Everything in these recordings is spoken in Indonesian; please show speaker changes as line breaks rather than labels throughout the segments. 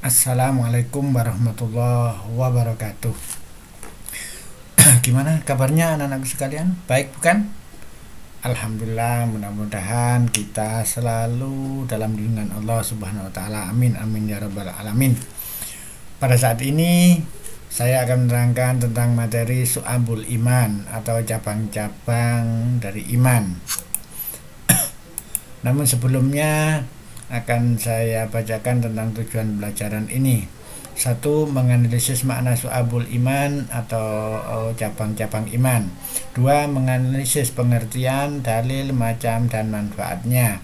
Assalamualaikum warahmatullahi wabarakatuh. Gimana kabarnya anak-anakku sekalian? Baik bukan? Alhamdulillah, mudah-mudahan kita selalu dalam lindungan Allah Subhanahu wa taala. Amin amin ya rabbal alamin. Pada saat ini saya akan menerangkan tentang materi Su'abul Iman atau cabang-cabang dari iman. Namun sebelumnya akan saya bacakan tentang tujuan pelajaran ini. Satu, menganalisis makna su'abul iman atau cabang-cabang iman. Dua, menganalisis pengertian, dalil, macam, dan manfaatnya.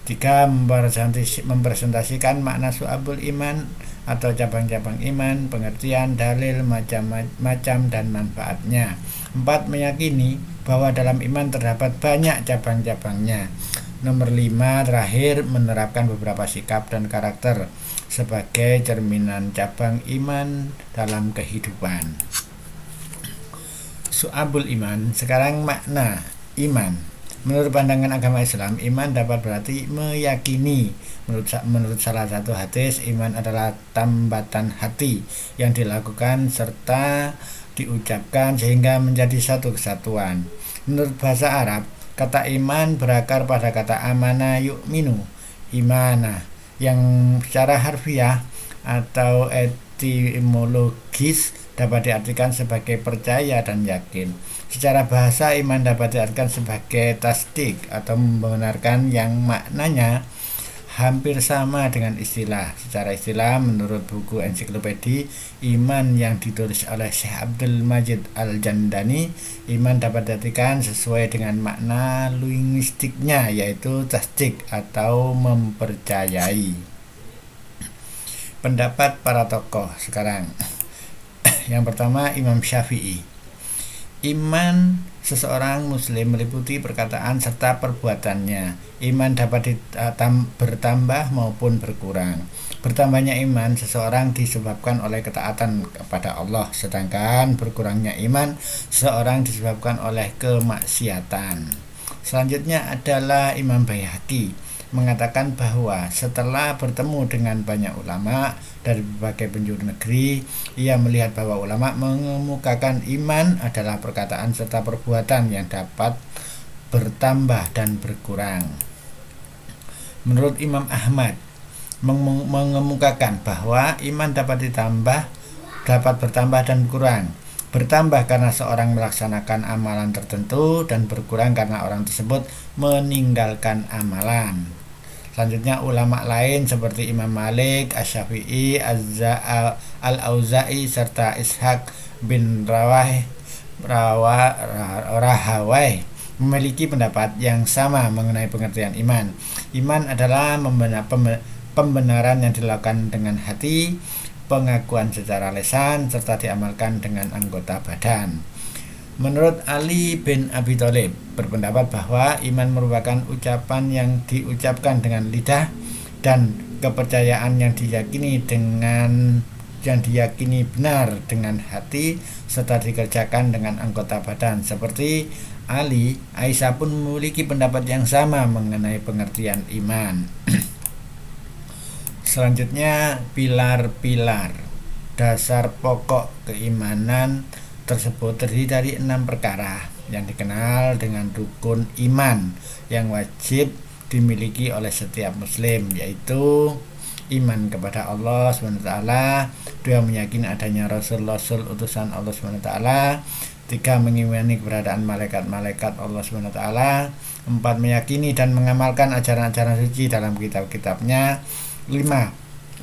Tiga, mempresentasikan makna su'abul iman atau cabang-cabang iman, pengertian, dalil, macam, dan manfaatnya. Empat, meyakini bahwa dalam iman terdapat banyak cabang-cabangnya. Nomor 5, terakhir, menerapkan beberapa sikap dan karakter sebagai cerminan cabang iman dalam kehidupan. Su'abul iman. Sekarang makna iman. Menurut pandangan agama Islam, iman dapat berarti meyakini. Menurut salah satu hadis, iman adalah tambatan hati yang dilakukan serta diucapkan sehingga menjadi satu kesatuan. Menurut bahasa Arab, kata iman berakar pada kata amana yu'minu, imana, yang secara harfiah atau etimologis dapat diartikan sebagai percaya dan yakin. Secara bahasa, iman dapat diartikan sebagai tasdik atau membenarkan, yang maknanya hampir sama dengan istilah. Secara istilah, menurut buku ensiklopedi iman yang ditulis oleh Syekh Abdul Majid Al-Jandani, iman dapat diartikan sesuai dengan makna linguistiknya, yaitu tasdik atau mempercayai. Pendapat para tokoh sekarang. Yang pertama, Imam Syafi'i. Iman seseorang muslim meliputi perkataan serta perbuatannya. Iman dapat bertambah maupun berkurang. Bertambahnya iman seseorang disebabkan oleh ketaatan kepada Allah, sedangkan berkurangnya iman seseorang disebabkan oleh kemaksiatan. Selanjutnya adalah Imam Baihaqi, mengatakan bahwa setelah bertemu dengan banyak ulama dari berbagai penjuru negeri, ia melihat bahwa ulama mengemukakan iman adalah perkataan serta perbuatan yang dapat bertambah dan berkurang. Menurut Imam Ahmad, mengemukakan bahwa iman dapat bertambah dan berkurang. Bertambah karena seorang melaksanakan amalan tertentu, dan berkurang karena orang tersebut meninggalkan amalan. Selanjutnya ulama lain seperti Imam Malik, Asy-Syafi'i, Al-Auza'i, serta Ishaq bin Rahawai memiliki pendapat yang sama mengenai pengertian iman. Iman adalah pembenaran yang dilakukan dengan hati, pengakuan secara lisan, serta diamalkan dengan anggota badan. Menurut Ali bin Abi Thalib berpendapat bahwa iman merupakan ucapan yang diucapkan dengan lidah dan kepercayaan yang diyakini benar dengan hati serta dikerjakan dengan anggota badan. Seperti Ali, Aisyah pun memiliki pendapat yang sama mengenai pengertian iman. Selanjutnya, pilar-pilar dasar pokok keimanan tersebut terdiri dari 6 perkara yang dikenal dengan rukun iman yang wajib dimiliki oleh setiap muslim, yaitu iman kepada Allah SWT, 2, meyakini adanya rasul-rasul utusan Allah SWT, 3, mengimani keberadaan malaikat-malaikat Allah SWT, 4, meyakini dan mengamalkan ajaran-ajaran suci dalam kitab-kitabnya, 5,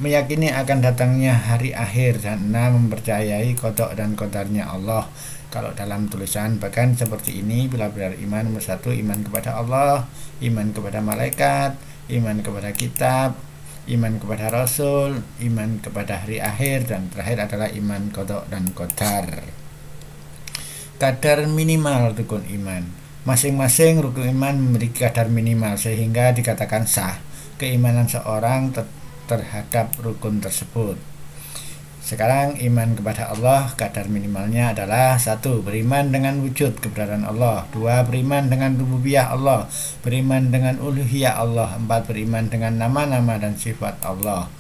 meyakini akan datangnya hari akhir, dan 6, mempercayai qada dan qadarnya Allah. Kalau dalam tulisan bahkan seperti ini, pilar-pilar iman. Nomor 1, iman kepada Allah, iman kepada malaikat, iman kepada kitab, iman kepada rasul, iman kepada hari akhir, dan terakhir adalah iman qada dan qadar. Kadar minimal rukun iman. Masing-masing rukun iman memiliki kadar minimal sehingga dikatakan sah keimanan seorang terhadap rukun tersebut. Sekarang iman kepada Allah, kadar minimalnya adalah 1, beriman dengan wujud keberadaan Allah, 2, beriman dengan rububiyah Allah, beriman dengan uluhiyah Allah, 4, beriman dengan nama-nama dan sifat Allah.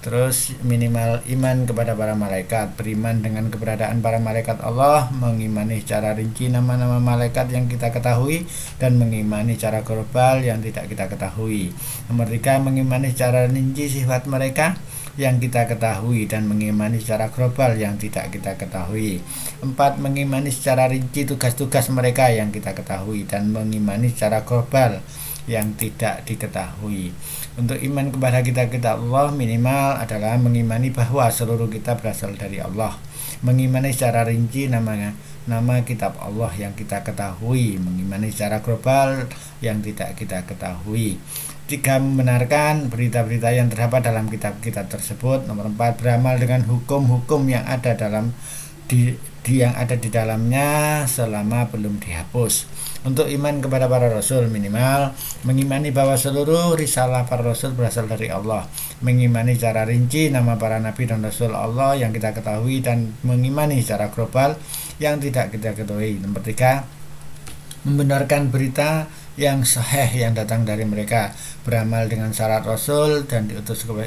Terus minimal iman kepada para malaikat, beriman dengan keberadaan para malaikat Allah, mengimani secara rinci nama-nama malaikat yang kita ketahui, dan mengimani secara global yang tidak kita ketahui. Nomor 3, mengimani secara rinci sifat mereka yang kita ketahui dan mengimani secara global yang tidak kita ketahui. 4, mengimani secara rinci tugas-tugas mereka yang kita ketahui dan mengimani secara global yang tidak diketahui. Untuk iman kepada kita Allah minimal adalah mengimani bahwa seluruh kita berasal dari Allah, mengimani secara rinci nama kitab Allah yang kita ketahui, mengimani secara global yang tidak kita ketahui. 3, membenarkan berita-berita yang terdapat dalam kitab-kitab tersebut. Nomor 4, beramal dengan hukum-hukum yang ada yang ada di dalamnya selama belum dihapus. Untuk iman kepada para rasul minimal mengimani bahwa seluruh risalah para rasul berasal dari Allah, mengimani secara rinci nama para nabi dan rasul Allah yang kita ketahui dan mengimani secara global yang tidak kita ketahui. Nomor 3, membenarkan berita yang sahih yang datang dari mereka, beramal dengan syarat rasul dan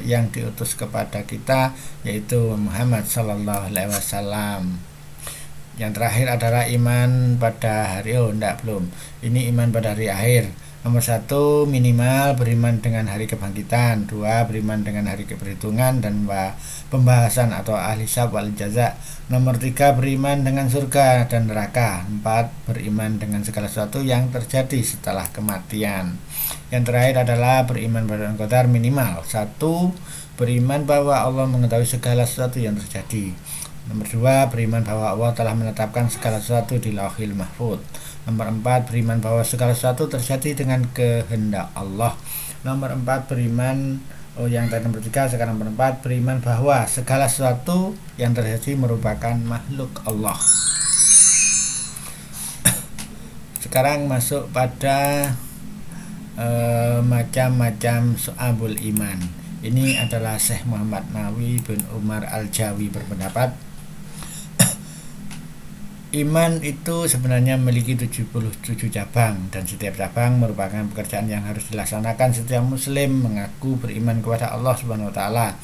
yang diutus kepada kita, yaitu Muhammad sallallahu alaihi wasallam. Yang terakhir adalah iman pada hari belum. Ini iman pada hari akhir. Nomor 1, minimal beriman dengan hari kebangkitan. 2, beriman dengan hari keperhitungan dan pembahasan atau al-hisab wal jaza. Nomor 3, beriman dengan surga dan neraka. 4, beriman dengan segala sesuatu yang terjadi setelah kematian. Yang terakhir adalah beriman pada qadar minimal. 1, beriman bahwa Allah mengetahui segala sesuatu yang terjadi. Nomor 2, beriman bahwa Allah telah menetapkan segala sesuatu di Lauhil Mahfuz. Nomor 4, beriman bahwa segala sesuatu terjadi dengan kehendak Allah. Nomor 4, beriman nomor 3, sekarang nomor 4, beriman bahwa segala sesuatu yang terjadi merupakan makhluk Allah. Sekarang masuk pada macam-macam su'abul iman. Ini adalah Syekh Muhammad Nawawi bin Umar Al-Jawi berpendapat iman itu sebenarnya memiliki 77 cabang dan setiap cabang merupakan pekerjaan yang harus dilaksanakan setiap muslim mengaku beriman kepada Allah Subhanahu wa taala.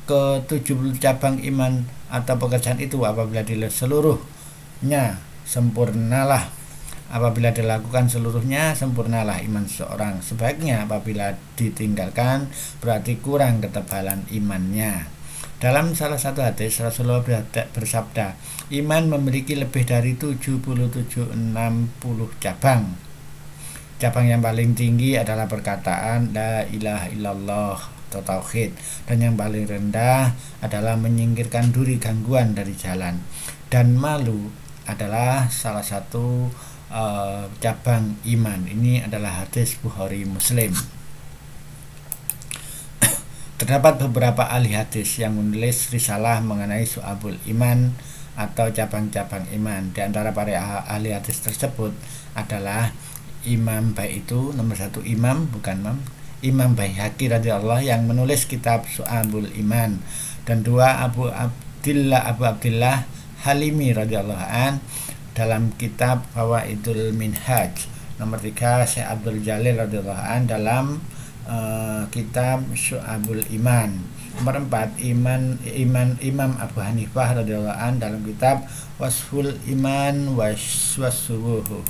Ke-70 cabang iman atau pekerjaan itu apabila seluruhnya sempurnalah. Apabila dilakukan seluruhnya sempurnalah iman seseorang. Sebaiknya apabila ditinggalkan berarti kurang ketebalan imannya. Dalam salah satu hadis Rasulullah bersabda, iman memiliki lebih dari 77-60 cabang. Cabang yang paling tinggi adalah perkataan la ilaha illallah atau tauhid, dan yang paling rendah adalah menyingkirkan duri gangguan dari jalan. Dan malu adalah salah satu cabang iman. Ini adalah hadis Bukhari Muslim. Terdapat beberapa ahli hadis yang menulis risalah mengenai su'abul iman atau cabang-cabang iman. Di antara para ahli hadis tersebut adalah Imam Baihaqi, nomor 1 Imam, bukan Imam, Imam Baihaqi radhiyallahu yang menulis kitab Su'abul Iman, dan 2 Abu Abdillah Halimi radhiyallahu an dalam kitab Fawaidul Minhaj. Nomor 3 Syekh Abdul Jalil radhiyallahu an dalam kitab Syu'abul Iman. Nomor 4 Imam Abu Hanifah radhiyallahu an dalam kitab Wasful Iman Waswasubuhu.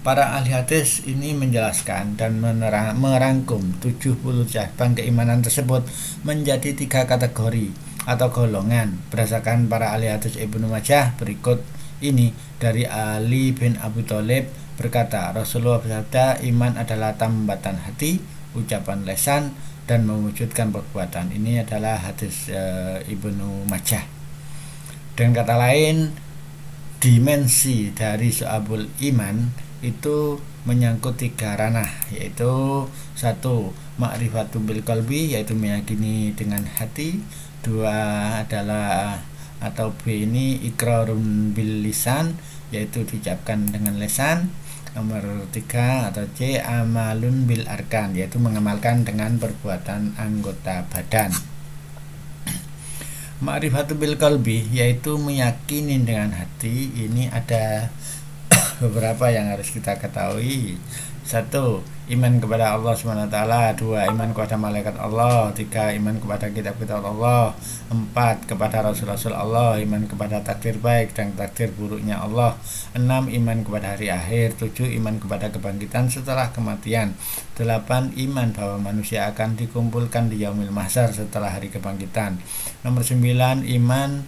Para ahli hadis ini menjelaskan dan merangkum 70 cabang keimanan tersebut menjadi 3 kategori atau golongan berdasarkan para ahli hadis Ibnu Majah berikut ini. Dari Ali bin Abi Thalib berkata, Rasulullah bersabda, iman adalah tambatan hati, ucapan lisan, dan mewujudkan perbuatan. Ini adalah hadis Ibnu Majah. Dengan kata lain, dimensi dari su'abul iman itu menyangkut 3 ranah, yaitu 1 ma'rifatu bil qalbi, yaitu meyakini dengan hati. 2 adalah atau B ini iqrarun bil lisan, yaitu diucapkan dengan lisan. Nomor 3 atau C amalun bil arkan, yaitu mengamalkan dengan perbuatan anggota badan. Ma'rifatu bil qalbi yaitu meyakini dengan hati. Ini ada beberapa yang harus kita ketahui. 1. iman kepada Allah Subhanahu wa taala. 2, iman kepada malaikat Allah. 3, iman kepada kitab-kitab Allah. 4, kepada rasul-rasul Allah. Iman kepada takdir baik dan takdir buruknya Allah. 6, iman kepada hari akhir. 7, iman kepada kebangkitan setelah kematian. 8, iman bahwa manusia akan dikumpulkan di yaumil mahsyar setelah hari kebangkitan. Nomor 9, iman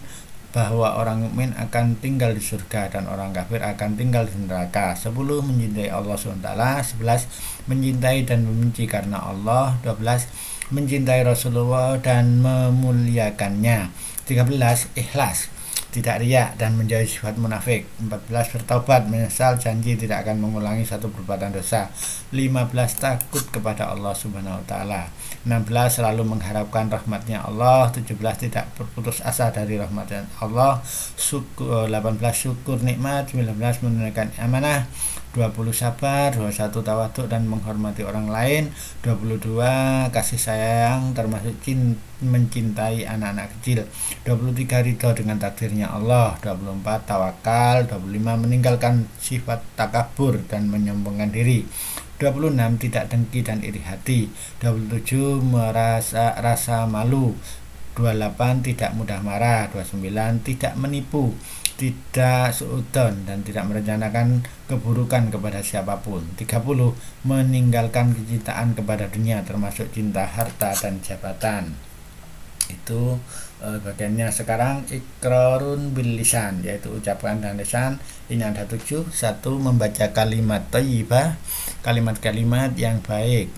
bahwa orang mukmin akan tinggal di surga dan orang kafir akan tinggal di neraka. 10, mencintai Allah SWT. 11, mencintai dan membenci karena Allah. 12, mencintai Rasulullah dan memuliakannya. 13, ikhlas, tidak riya dan menjauhi sifat munafik. 14, bertaubat, menyesal, janji tidak akan mengulangi satu perbuatan dosa. 15, takut kepada Allah Subhanahu wa taala. 16, selalu mengharapkan rahmatnya Allah. 17, tidak berputus asa dari rahmatnya Allah. 18, syukur nikmat. 19, menunaikan amanah. 20, sabar. 21, tawaduk dan menghormati orang lain. 22, kasih sayang termasuk mencintai anak-anak kecil. 23, ridho dengan takdirnya Allah. 24, tawakal. 25, meninggalkan sifat takabur dan menyombongkan diri. 26, tidak dengki dan iri hati. 27, rasa malu. 28, tidak mudah marah. 29, tidak menipu, tidak suudzon dan tidak merencanakan keburukan kepada siapapun. 30, meninggalkan kecintaan kepada dunia termasuk cinta harta dan jabatan. Itu bagiannya. Sekarang iqrarun bil lisan, yaitu ucapan dan lisan. Ini ada 7. 1, membaca kalimat thayyibah, kalimat-kalimat yang baik.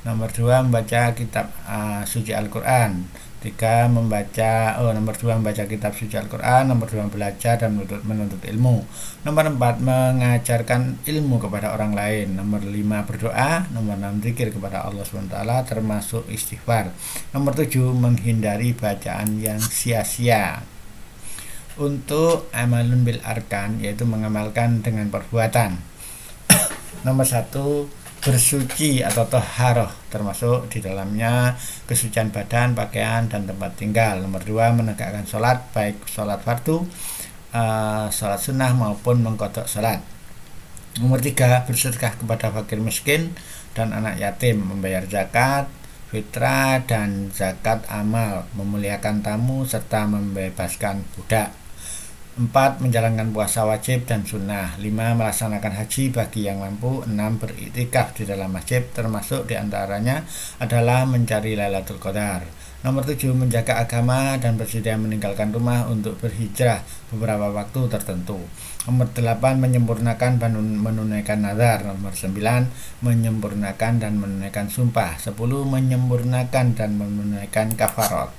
Nomor 2, membaca kitab suci Al-Quran. 3, nomor 2, membaca kitab suci Al-Quran. Nomor 2, belajar dan menuntut ilmu. Nomor 4, mengajarkan ilmu kepada orang lain. Nomor 5, berdoa. Nomor 6, zikir kepada Allah SWT termasuk istighfar. Nomor 7, menghindari bacaan yang sia-sia. Untuk amalun bil arkan, yaitu mengamalkan dengan perbuatan. Nomor 1, bersuci atau toharoh, termasuk di dalamnya kesucian badan, pakaian, dan tempat tinggal. Nomor 2, menegakkan sholat, baik sholat fardu, sholat sunnah maupun mengqadha sholat. Nomor 3, bersedekah kepada fakir miskin dan anak yatim, membayar zakat, fitrah dan zakat amal, memuliakan tamu serta membebaskan budak. 4, menjalankan puasa wajib dan sunnah. 5, melaksanakan haji bagi yang mampu. 6, beriktikaf di dalam masjid, termasuk diantaranya adalah mencari Lailatul Qadar. Nomor 7, menjaga agama dan bersedia meninggalkan rumah untuk berhijrah beberapa waktu tertentu. Nomor 8, menyempurnakan dan menunaikan nazar. Nomor 9, menyempurnakan dan menunaikan sumpah. 10, menyempurnakan dan menunaikan kafarat.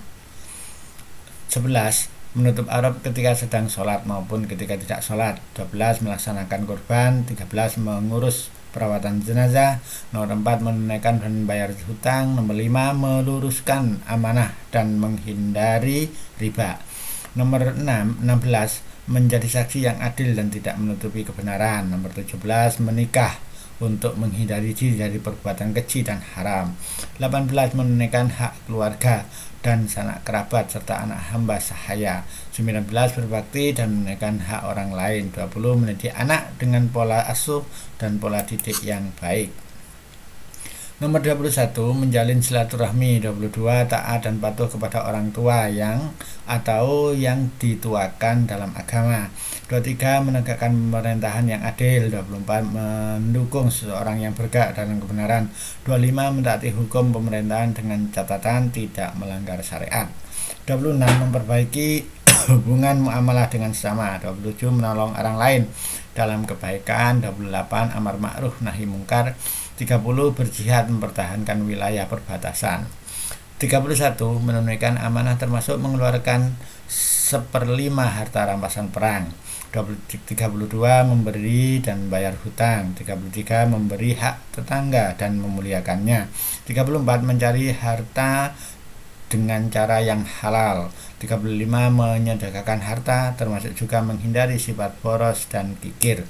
11, menutup aurat ketika sedang sholat maupun ketika tidak sholat. 12, melaksanakan kurban. 13, mengurus perawatan jenazah. Nomor 4, menunaikan dan membayar hutang. Nomor 5, meluruskan amanah dan menghindari riba. Nomor 16, menjadi saksi yang adil dan tidak menutupi kebenaran. Nomor 17, menikah untuk menghindari diri dari perbuatan keji dan haram. 18, menunaikan hak keluarga dan sanak kerabat serta anak hamba sahaya. 19, berbakti dan menunaikan hak orang lain. 20, mendidik anak dengan pola asuh dan pola didik yang baik. Nomor 21, menjalin silaturahmi. 22, taat dan patuh kepada orang tua atau yang dituakan dalam agama. 23, menegakkan pemerintahan yang adil. 24, mendukung seseorang yang bergerak dalam kebenaran. 25, mentaati hukum pemerintahan dengan catatan tidak melanggar syariat. 26, memperbaiki hubungan muamalah dengan sesama. 27, menolong orang lain dalam kebaikan. 28, amar ma'ruf nahi mungkar. 30, berjihad mempertahankan wilayah perbatasan. 31, menunaikan amanah termasuk mengeluarkan 1/5 harta rampasan perang. 32, memberi dan membayar hutang. 33, memberi hak tetangga dan memuliakannya. 34, mencari harta dengan cara yang halal. 35, menyedekahkan harta termasuk juga menghindari sifat boros dan kikir.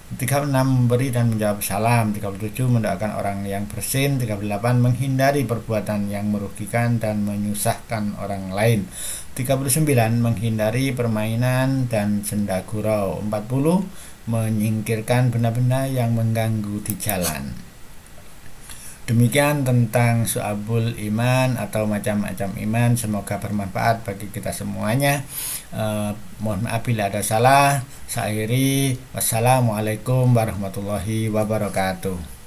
36, memberi dan menjawab salam. 37, mendoakan orang yang bersin. 38, menghindari perbuatan yang merugikan dan menyusahkan orang lain. 39, menghindari permainan dan senda gurau. 40, menyingkirkan benda-benda yang mengganggu di jalan. Demikian tentang Syu'abul Iman atau macam-macam iman. Semoga bermanfaat bagi kita semuanya. Mohon maaf bila ada salah. Saya akhiri. Wassalamualaikum warahmatullahi wabarakatuh.